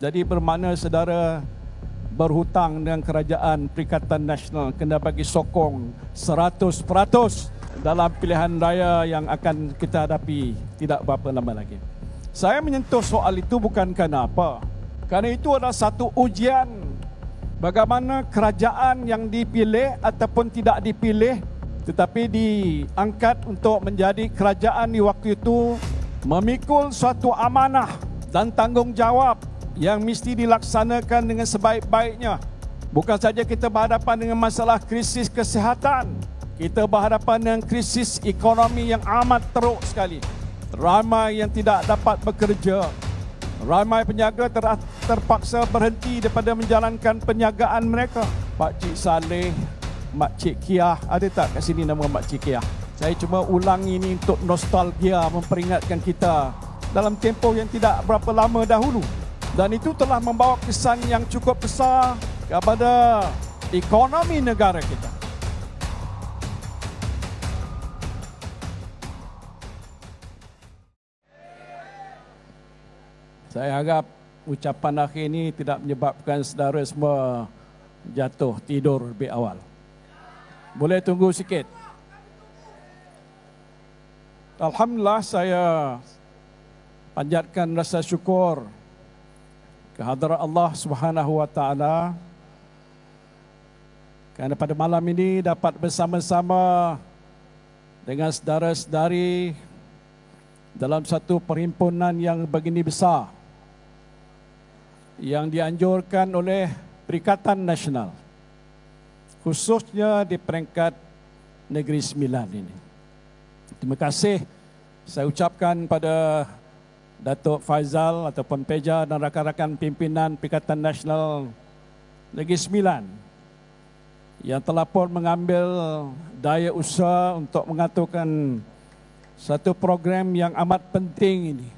Jadi bermakna saudara berhutang dengan Kerajaan Perikatan Nasional kena bagi sokong 100% dalam pilihan raya yang akan kita hadapi tidak berapa lama lagi. Saya menyentuh soal itu bukan kerana apa. Kerana itu adalah satu ujian bagaimana kerajaan yang dipilih ataupun tidak dipilih tetapi diangkat untuk menjadi kerajaan di waktu itu memikul suatu amanah dan tanggungjawab yang mesti dilaksanakan dengan sebaik-baiknya. Bukan saja kita berhadapan dengan masalah krisis kesihatan, kita berhadapan dengan krisis ekonomi yang amat teruk sekali. Ramai yang tidak dapat bekerja, ramai peniaga terpaksa berhenti daripada menjalankan perniagaan mereka. Pak Cik Saleh, Mak Cik Kiah, ada tak kat sini nama Mak Cik Kiah? Saya cuma ulang ini untuk nostalgia, memperingatkan kita dalam tempoh yang tidak berapa lama dahulu. Dan itu telah membawa kesan yang cukup besar kepada ekonomi negara kita. Saya harap ucapan akhir ini tidak menyebabkan saudara semua jatuh tidur lebih awal. Boleh tunggu sikit. Alhamdulillah, saya panjatkan rasa syukur kehadrat Allah Subhanahu wa taala kerana pada malam ini dapat bersama-sama dengan saudara-saudari dalam satu perhimpunan yang begini besar yang dianjurkan oleh Perikatan Nasional, khususnya di peringkat Negeri Sembilan ini. Terima kasih saya ucapkan pada Datuk Faizal ataupun Peja dan rakan-rakan pimpinan Perikatan Nasional Negeri Sembilan yang telah pun mengambil daya usaha untuk mengaturkan satu program yang amat penting ini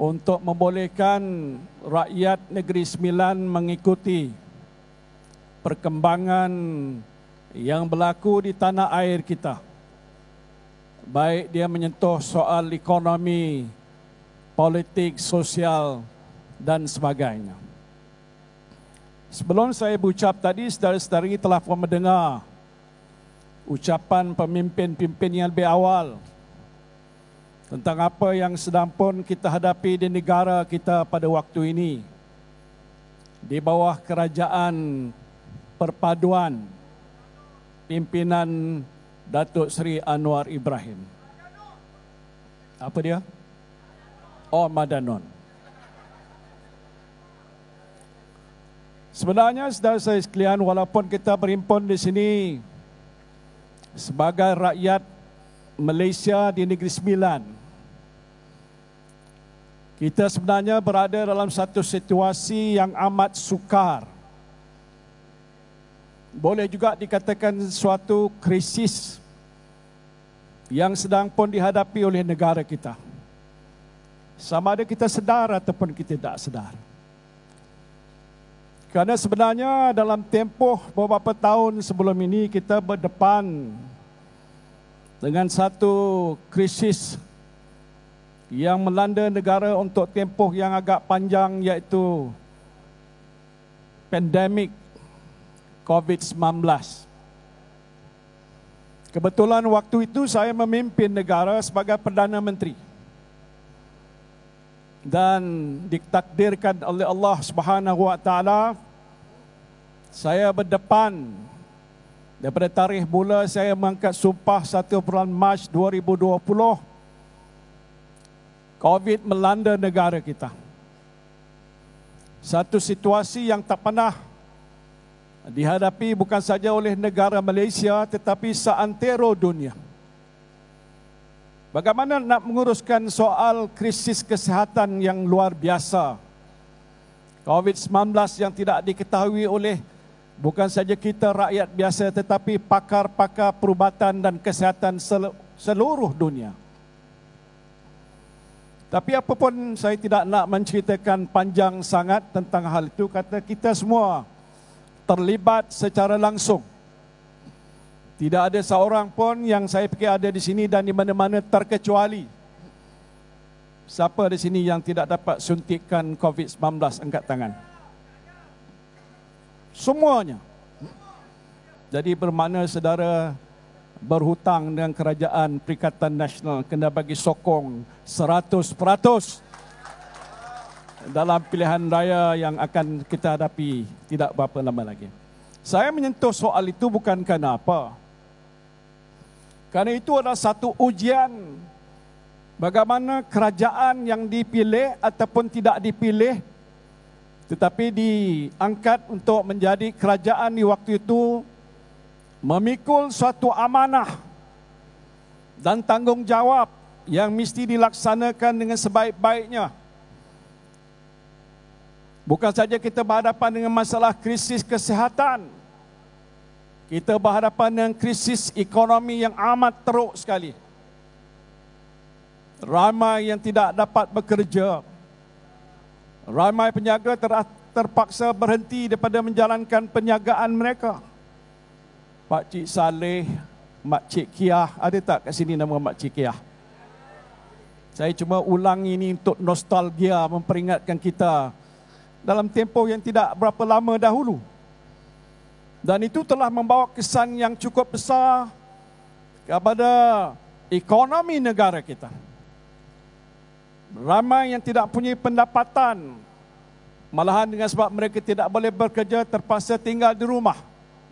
untuk membolehkan rakyat Negeri Sembilan mengikuti perkembangan yang berlaku di tanah air kita. Baik dia menyentuh soal ekonomi, politik, sosial dan sebagainya. Sebelum saya berucap tadi, saudara-saudari telah pun mendengar ucapan pemimpin-pemimpin yang lebih awal tentang apa yang sedang pun kita hadapi di negara kita pada waktu ini di bawah kerajaan perpaduan pimpinan Datuk Seri Anwar Ibrahim. Apa dia? Oh, Madanon. Sebenarnya saudara saya sekalian, walaupun kita berhimpun di sini sebagai rakyat Malaysia di Negeri Sembilan, kita sebenarnya berada dalam satu situasi yang amat sukar. Boleh juga dikatakan suatu krisis yang sedang pun dihadapi oleh negara kita. Sama ada kita sedar ataupun kita tidak sedar. Kerana sebenarnya dalam tempoh beberapa tahun sebelum ini kita berdepan dengan satu krisis yang melanda negara untuk tempoh yang agak panjang, iaitu pandemik COVID-19. Kebetulan waktu itu saya memimpin negara sebagai Perdana Menteri. Dan ditakdirkan oleh Allah Subhanahu wa taala saya berdepan daripada tarikh mula saya mengangkat sumpah 1 bulan Mac 2020, COVID melanda negara kita. Satu situasi yang tak pernah dihadapi bukan saja oleh negara Malaysia tetapi seantero dunia. Bagaimana nak menguruskan soal krisis kesihatan yang luar biasa, COVID-19 yang tidak diketahui oleh bukan saja kita rakyat biasa tetapi pakar-pakar perubatan dan kesihatan seluruh dunia. Tapi apapun, saya tidak nak menceritakan panjang sangat tentang hal itu, kata kita semua terlibat secara langsung. Tidak ada seorang pun yang saya fikir ada di sini dan di mana-mana terkecuali Siapa di sini yang tidak dapat suntikan COVID-19? Angkat tangan. Semuanya. Jadi bermakna saudara berhutang dengan Kerajaan Perikatan Nasional kena bagi sokong 100% dalam pilihan raya yang akan kita hadapi tidak berapa lama lagi. Saya menyentuh soal itu bukan kerana apa. Kerana itu adalah satu ujian bagaimana kerajaan yang dipilih ataupun tidak dipilih tetapi diangkat untuk menjadi kerajaan di waktu itu memikul suatu amanah dan tanggungjawab yang mesti dilaksanakan dengan sebaik-baiknya. Bukan saja kita berhadapan dengan masalah krisis kesihatan, kita berhadapan dengan krisis ekonomi yang amat teruk sekali. Ramai yang tidak dapat bekerja, ramai peniaga terpaksa berhenti daripada menjalankan perniagaan mereka. Pak Cik Saleh, Mak Cik Kiah, ada tak kat sini nama Mak Cik Kiah? Saya cuma ulang ini untuk nostalgia, memperingatkan kita dalam tempoh yang tidak berapa lama dahulu. Dan itu telah membawa kesan yang cukup besar kepada ekonomi negara kita. Ramai yang tidak punya pendapatan, malahan dengan sebab mereka tidak boleh bekerja terpaksa tinggal di rumah.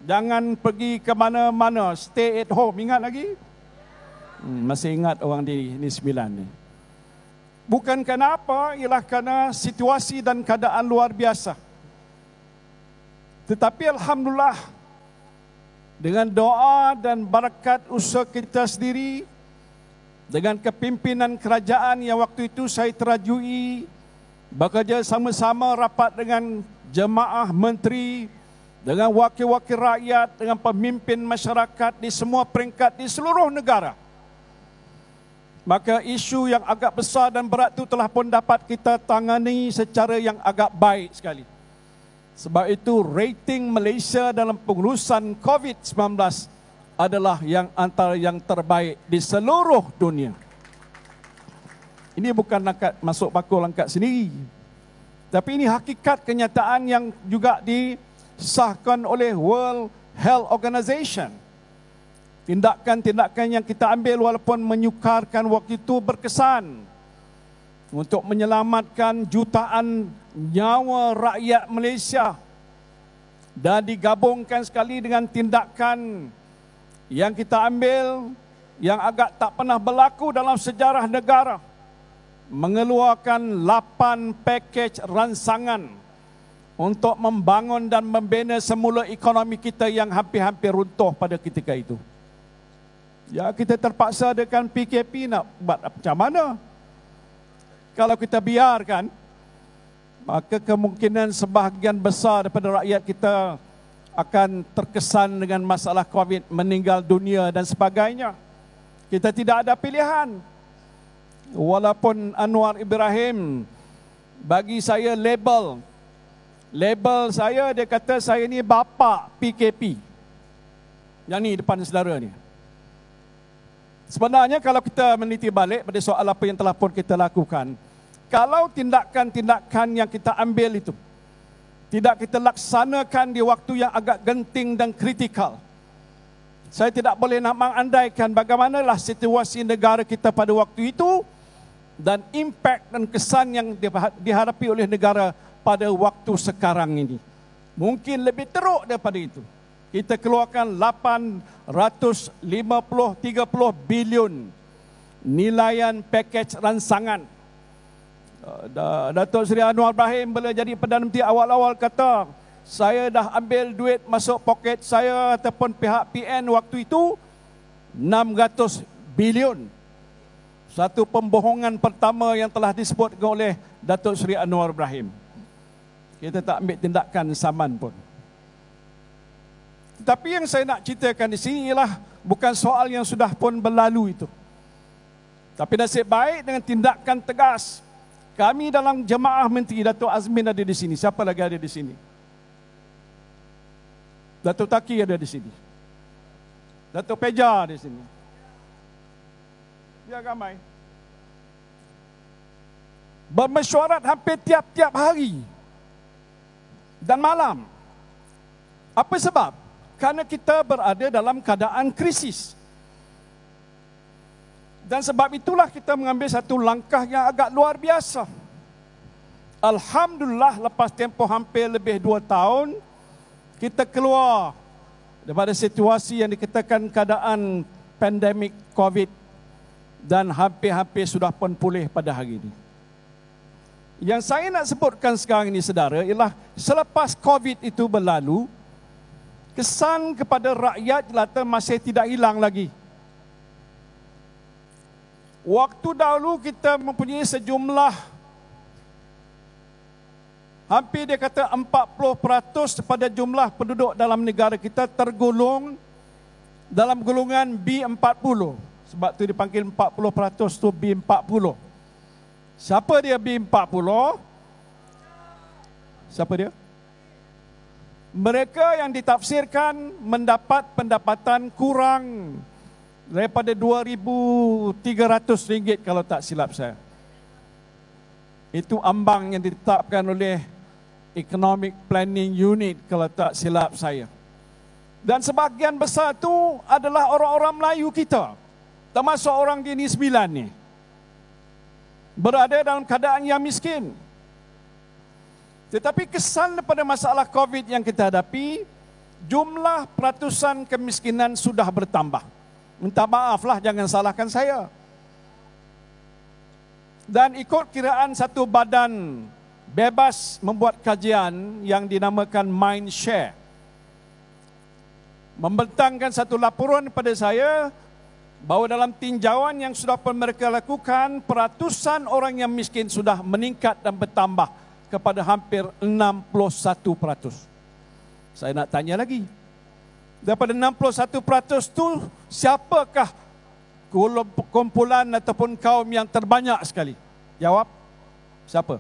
Jangan pergi ke mana-mana, stay at home. Ingat lagi? Masih ingat orang di Sembilan ni. Bukan kerana apa, ialah kerana situasi dan keadaan luar biasa. Tetapi Alhamdulillah, dengan doa dan barakat usaha kita sendiri, dengan kepimpinan kerajaan yang waktu itu saya terajui, bekerja sama-sama rapat dengan jemaah menteri, dengan wakil-wakil rakyat, dengan pemimpin masyarakat di semua peringkat di seluruh negara. Maka isu yang agak besar dan berat itu telah pun dapat kita tangani secara yang agak baik sekali. Sebab itu rating Malaysia dalam pengurusan COVID-19 adalah yang antara yang terbaik di seluruh dunia. Ini bukan angkat masuk bakul angkat sendiri. Tapi ini hakikat kenyataan yang juga disahkan oleh World Health Organization. Tindakan-tindakan yang kita ambil walaupun menyukarkan waktu itu berkesan untuk menyelamatkan jutaan nyawa rakyat Malaysia dan digabungkan sekali dengan tindakan yang kita ambil yang agak tak pernah berlaku dalam sejarah negara, mengeluarkan 8 pakej ransangan untuk membangun dan membina semula ekonomi kita yang hampir-hampir runtuh pada ketika itu. Ya, kita terpaksa dengan PKP nak buat macam mana? Kalau kita biarkan, maka kemungkinan sebahagian besar daripada rakyat kita akan terkesan dengan masalah COVID, meninggal dunia dan sebagainya. Kita tidak ada pilihan. Walaupun Anwar Ibrahim bagi saya label saya, dia kata saya ni bapa PKP. Yang ni depan saudara ni. Sebenarnya kalau kita meneliti balik pada soal apa yang telah pun kita lakukan, kalau tindakan-tindakan yang kita ambil itu tidak kita laksanakan di waktu yang agak genting dan kritikal, saya tidak boleh nak mengandaikan bagaimanalah situasi negara kita pada waktu itu dan impak dan kesan yang dihadapi oleh negara pada waktu sekarang ini. Mungkin lebih teruk daripada itu. Kita keluarkan 830 bilion nilaian pakej ransangan. Datuk Seri Anwar Ibrahim bila jadi Perdana Menteri awal-awal kata, saya dah ambil duit masuk poket saya ataupun pihak PN waktu itu 600 bilion. Satu pembohongan pertama yang telah disebut oleh Datuk Seri Anwar Ibrahim. Kita tak ambil tindakan saman pun. Tapi yang saya nak ceritakan di sini ialah bukan soal yang sudah pun berlalu itu. Tapi nasib baik dengan tindakan tegas. Kami dalam jemaah menteri, Datuk Azmin ada di sini. Siapa lagi ada di sini? Datuk Taki ada di sini. Datuk Peja di sini. Biar ramai. bermesyuarat hampir tiap-tiap hari dan malam. Apa sebab? Karena kita berada dalam keadaan krisis. Dan sebab itulah kita mengambil satu langkah yang agak luar biasa. Alhamdulillah, lepas tempoh hampir lebih 2 tahun, kita keluar daripada situasi yang dikatakan keadaan pandemik COVID dan hampir-hampir sudah pun pulih pada hari ini. Yang saya nak sebutkan sekarang ini, saudara, ialah selepas COVID itu berlalu, kesan kepada rakyat jelata masih tidak hilang lagi. Waktu dahulu kita mempunyai sejumlah, hampir dia kata 40% daripada jumlah penduduk dalam negara kita tergolong dalam golongan B40. Sebab tu dipanggil 40% tu B40. Siapa dia B40? Siapa dia? Mereka yang ditafsirkan mendapat pendapatan kurang daripada RM2,300 kalau tak silap saya. Itu ambang yang ditetapkan oleh Economic Planning Unit kalau tak silap saya. Dan sebahagian besar itu adalah orang-orang Melayu kita, termasuk orang di Negeri Sembilan ni, berada dalam keadaan yang miskin. Tetapi kesan daripada masalah COVID yang kita hadapi, jumlah peratusan kemiskinan sudah bertambah. Minta maaflah, jangan salahkan saya. Dan ikut kiraan satu badan bebas membuat kajian yang dinamakan Mindshare, membentangkan satu laporan kepada saya bahawa dalam tinjauan yang sudah mereka lakukan, peratusan orang yang miskin sudah meningkat dan bertambah kepada hampir 61%. Saya nak tanya lagi, daripada 61% itu, siapakah kumpulan ataupun kaum yang terbanyak sekali? Jawab, siapa?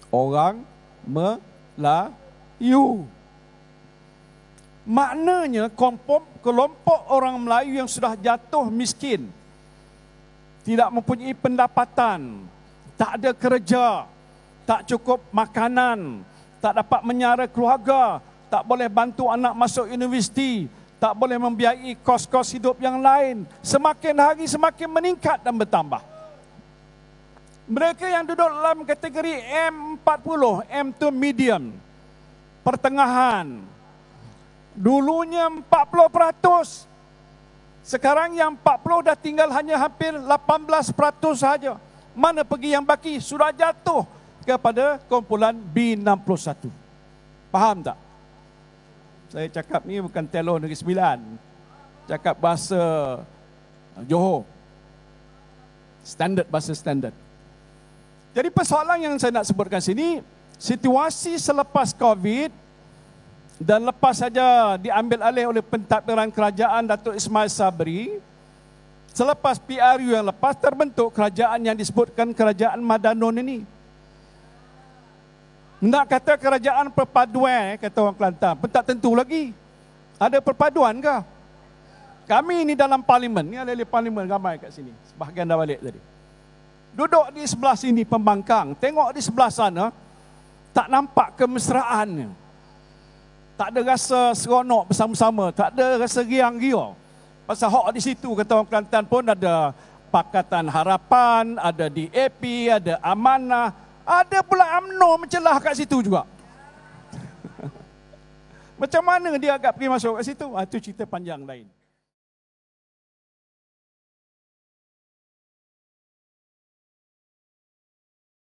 Orang Melayu. Maknanya kelompok orang Melayu yang sudah jatuh miskin, tidak mempunyai pendapatan, tak ada kerja, tak cukup makanan, tak dapat menyara keluarga, tak boleh bantu anak masuk universiti, tak boleh membiayai kos-kos hidup yang lain, semakin hari semakin meningkat dan bertambah. Mereka yang duduk dalam kategori M40, M itu medium, pertengahan. Dulunya 40%. Sekarang yang 40 dah tinggal hanya hampir 18% saja. Mana pergi yang baki? Sudah jatuh kepada kumpulan B61. Faham tak? Saya cakap ni bukan telur Negeri Sembilan. Cakap bahasa Johor. Standard, bahasa standard. Jadi persoalan yang saya nak sebutkan sini, situasi selepas COVID dan lepas saja diambil alih oleh pentadbiran kerajaan Datuk Ismail Sabri, selepas PRU yang lepas terbentuk kerajaan yang disebutkan Kerajaan Madanon ini. Nak kata kerajaan perpaduan, kata orang Kelantan, pun tak tentu lagi. Ada perpaduan ke? Kami ini dalam parlimen, ni ahli parlimen ramai kat sini, sebahagian dah balik tadi. Duduk di sebelah sini pembangkang, tengok di sebelah sana, tak nampak kemesraan. Tak ada rasa seronok bersama-sama, tak ada rasa riang-riang. Pasal hak di situ, kata orang Kelantan pun ada Pakatan Harapan, ada DAP, ada Amanah, ada pula UMNO mencelah kat situ juga. Macam mana dia agak pergi masuk kat situ? Itu cerita panjang lain.